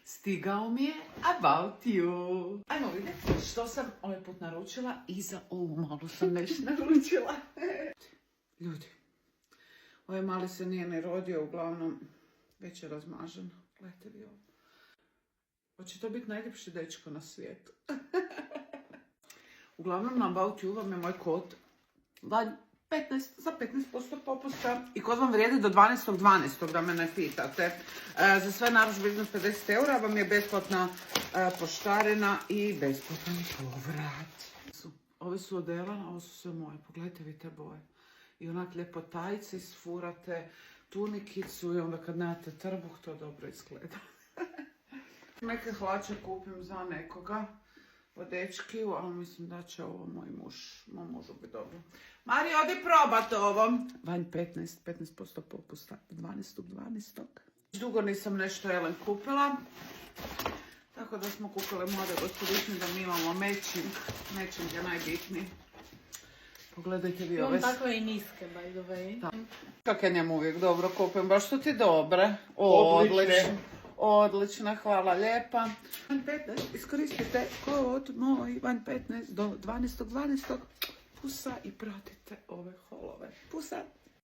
Stigao mi je About You. Ajmo vidjeti što sam ovaj put naručila i za ovu malu sam nešto naručila. Ljudi, ovaj mali se nije ne rodio, uglavnom već je razmažen. Gledajte vi ovo. Hoće to biti najljepši dečko na svijetu. Uglavnom na About You vam je moj kod za 15% popusta i kod vam vrijedi do 12.12. da me ne pitate. Za sve narudžbe iznad 50 eura vam je besplatna poštarina i besplatan povrat. Ove su od Elana, ovo su sve moje. Pogledajte vi te boje. I onak ljepotajci isfurate tunikicu i onda kad nemate trbuh to dobro izgleda. Neke hlače kupim za nekoga. Po dečkiju, ali mislim da će ovo moj mužu biti dobro. Mari, odi probat ovo. Vanj 15% popusta 12.12. Dugo nisam nešto Ellen kupila. Tako da smo kupile mlade gospodične da mi imamo matching. Matching je najbitniji. Pogledajte vi ove. Imam takve i niske, by the way. Kako ja njemu uvijek dobro kupim, baš su ti dobre. Odlično. Odlično, hvala lijepa. Vanj 15, iskoristite kod moj Vanj 15 do 12.12. Pusa i pratite ove holove. Pusa.